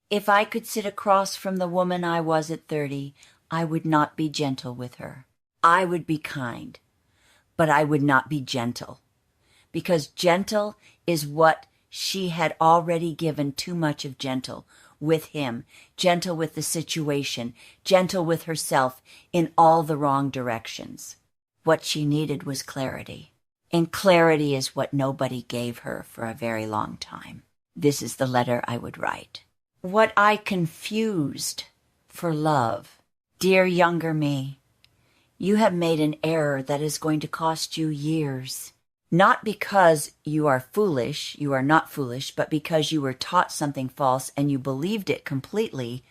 If I could sit across from the woman I was at 30, I would not be gentle with her. I would be kind, but I would not be gentle, because gentle is what she had already given too much of. Gentle with him, gentle with the situation, gentle with herself in all the wrong directions. What she needed was clarity, and clarity is what nobody gave her for a very long time. This is the letter I would write. What I confused for love. Dear younger me, you have made an error that is going to cost you years. Not because you are foolish, you are not foolish, but because you were taught something false and you believed it completely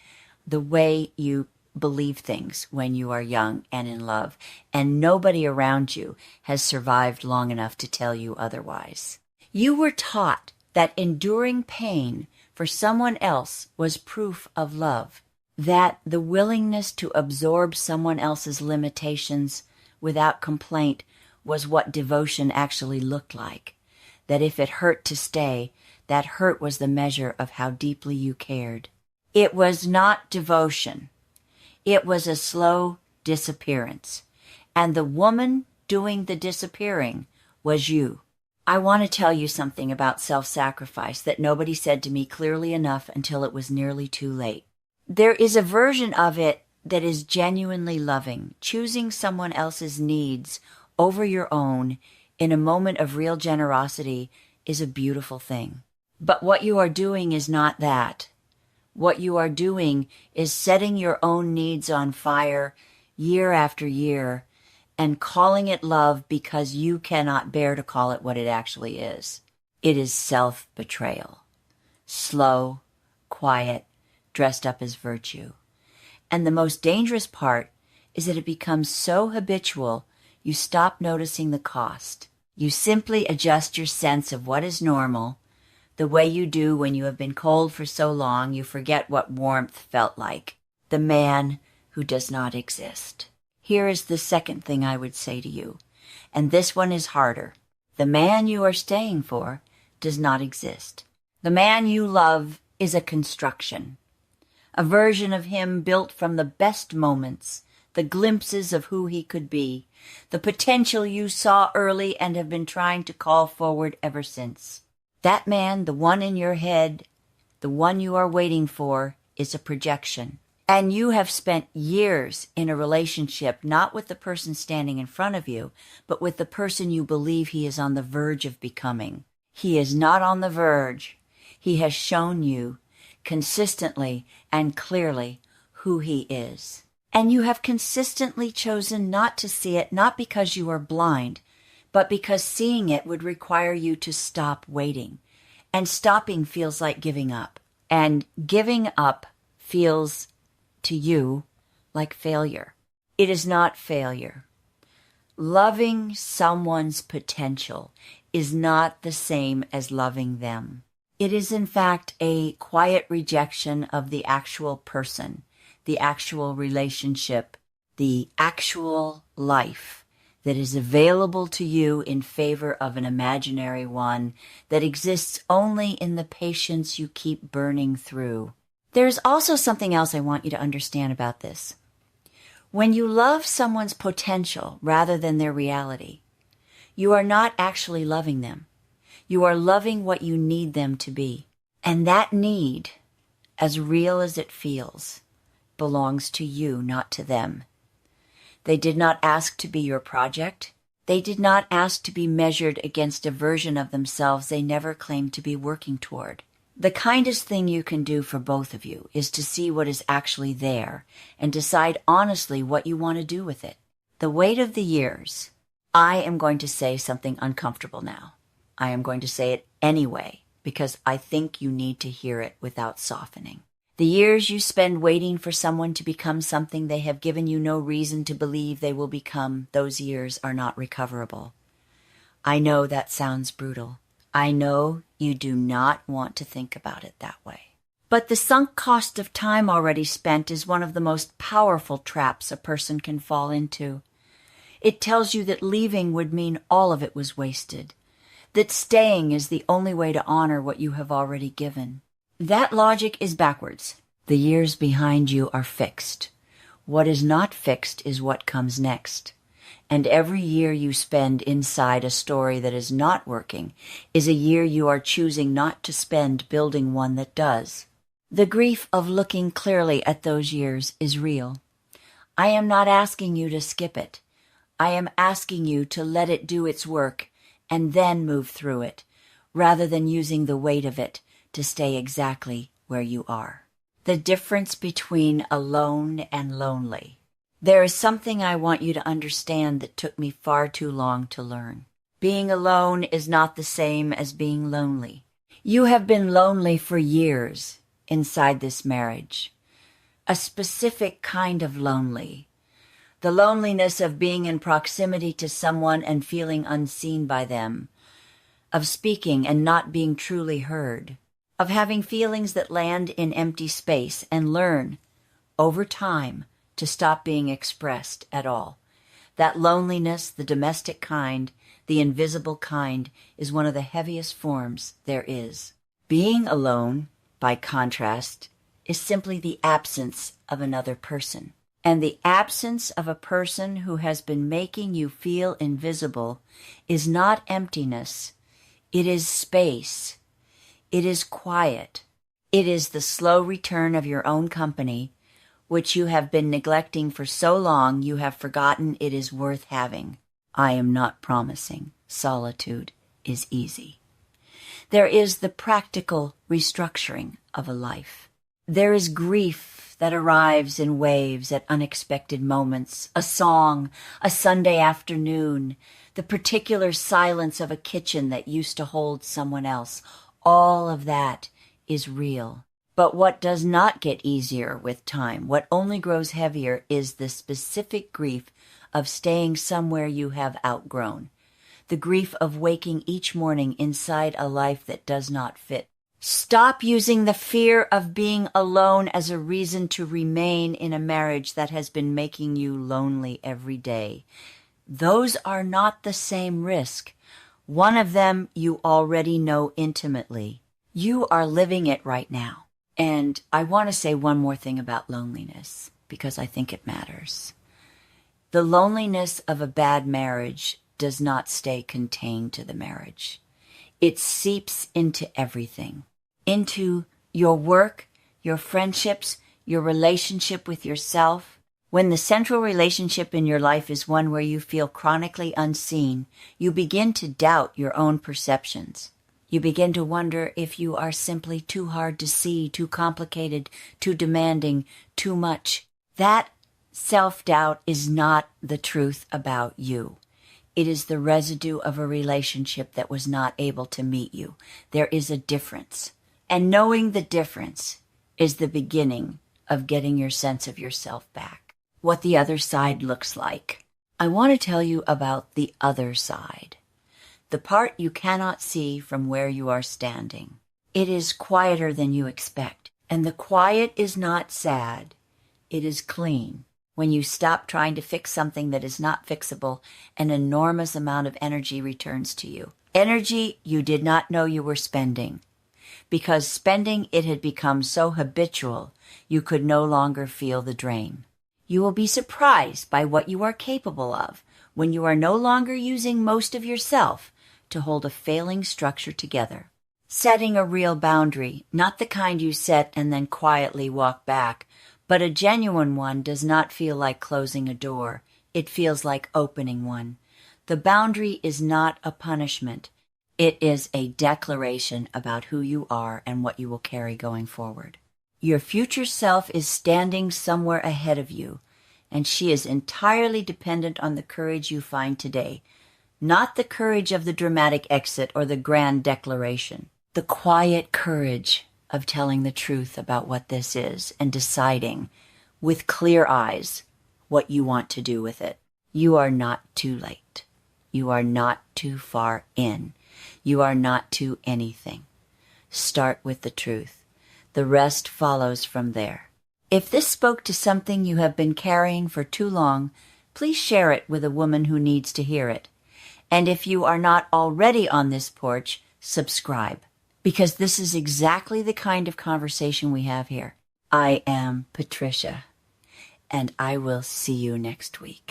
the way you believe things when you are young and in love, and nobody around you has survived long enough to tell you otherwise. You were taught that enduring pain for someone else was proof of love, that the willingness to absorb someone else's limitations without complaint was what devotion actually looked like, that if it hurt to stay, that hurt was the measure of how deeply you cared. It was not devotion. It was a slow disappearance, and the woman doing the disappearing was you. I want to tell you something about self-sacrifice that nobody said to me clearly enough until it was nearly too late. There is a version of it that is genuinely loving. Choosing someone else's needs over your own in a moment of real generosity is a beautiful thing. But what you are doing is not that. What you are doing is setting your own needs on fire year after year and calling it love because you cannot bear to call it what it actually is. It is self-betrayal. Slow, quiet, dressed up as virtue. And the most dangerous part is that it becomes so habitual you stop noticing the cost. You simply adjust your sense of what is normal, the way you do when you have been cold for so long you forget what warmth felt like. The man who does not exist. Here is the second thing I would say to you, and this one is harder. The man you are staying for does not exist. The man you love is a construction, a version of him built from the best moments, the glimpses of who he could be, the potential you saw early and have been trying to call forward ever since. That man, the one in your head, the one you are waiting for, is a projection. And you have spent years in a relationship not with the person standing in front of you, but with the person you believe he is on the verge of becoming. He is not on the verge. He has shown you consistently and clearly who he is. And you have consistently chosen not to see it, not because you are blind, but because seeing it would require you to stop waiting. And stopping feels like giving up. And giving up feels to you like failure. It is not failure. Loving someone's potential is not the same as loving them. It is in fact a quiet rejection of the actual person, the actual relationship, the actual life that is available to you in favor of an imaginary one that exists only in the patience you keep burning through. There's also something else I want you to understand about this. When you love someone's potential rather than their reality, you are not actually loving them. You are loving what you need them to be. And that need, as real as it feels, belongs to you, not to them. They did not ask to be your project. They did not ask to be measured against a version of themselves they never claimed to be working toward. The kindest thing you can do for both of you is to see what is actually there and decide honestly what you want to do with it. The weight of the years. I am going to say something uncomfortable now. I am going to say it anyway because I think you need to hear it without softening. The years you spend waiting for someone to become something they have given you no reason to believe they will become, those years are not recoverable. I know that sounds brutal. I know you do not want to think about it that way. But the sunk cost of time already spent is one of the most powerful traps a person can fall into. It tells you that leaving would mean all of it was wasted, that staying is the only way to honor what you have already given. That logic is backwards. The years behind you are fixed. What is not fixed is what comes next. And every year you spend inside a story that is not working is a year you are choosing not to spend building one that does. The grief of looking clearly at those years is real. I am not asking you to skip it. I am asking you to let it do its work and then move through it, rather than using the weight of it to stay exactly where you are. The difference between alone and lonely. There is something I want you to understand that took me far too long to learn. Being alone is not the same as being lonely. You have been lonely for years inside this marriage. A specific kind of lonely. The loneliness of being in proximity to someone and feeling unseen by them. Of speaking and not being truly heard. Of having feelings that land in empty space and learn, over time, to stop being expressed at all. That loneliness, the domestic kind, the invisible kind, is one of the heaviest forms there is. Being alone, by contrast, is simply the absence of another person. And the absence of a person who has been making you feel invisible is not emptiness. It is space. It is quiet. It is the slow return of your own company, which you have been neglecting for so long you have forgotten it is worth having. I am not promising solitude is easy. There is the practical restructuring of a life. There is grief that arrives in waves at unexpected moments, a song, a Sunday afternoon, the particular silence of a kitchen that used to hold someone else. All of that is real. But what does not get easier with time, what only grows heavier, is the specific grief of staying somewhere you have outgrown. The grief of waking each morning inside a life that does not fit. Stop using the fear of being alone as a reason to remain in a marriage that has been making you lonely every day. Those are not the same risk. One of them you already know intimately. You are living it right now. And I want to say one more thing about loneliness, because I think it matters. The loneliness of a bad marriage does not stay contained to the marriage. It seeps into everything. Into your work, your friendships, your relationship with yourself. When the central relationship in your life is one where you feel chronically unseen, you begin to doubt your own perceptions. You begin to wonder if you are simply too hard to see, too complicated, too demanding, too much. That self-doubt is not the truth about you. It is the residue of a relationship that was not able to meet you. There is a difference. And knowing the difference is the beginning of getting your sense of yourself back. What the other side looks like. I want to tell you about the other side. The part you cannot see from where you are standing. It is quieter than you expect. And the quiet is not sad. It is clean. When you stop trying to fix something that is not fixable, an enormous amount of energy returns to you. Energy you did not know you were spending. Because spending it had become so habitual, you could no longer feel the drain. You will be surprised by what you are capable of when you are no longer using most of yourself to hold a failing structure together. Setting a real boundary, not the kind you set and then quietly walk back, but a genuine one, does not feel like closing a door. It feels like opening one. The boundary is not a punishment. It is a declaration about who you are and what you will carry going forward. Your future self is standing somewhere ahead of you, and she is entirely dependent on the courage you find today. Not the courage of the dramatic exit or the grand declaration. The quiet courage of telling the truth about what this is and deciding with clear eyes what you want to do with it. You are not too late. You are not too far in. You are not too anything. Start with the truth. The rest follows from there. If this spoke to something you have been carrying for too long, please share it with a woman who needs to hear it. And if you are not already on this porch, subscribe. because this is exactly the kind of conversation we have here. I am Patricia, and I will see you next week.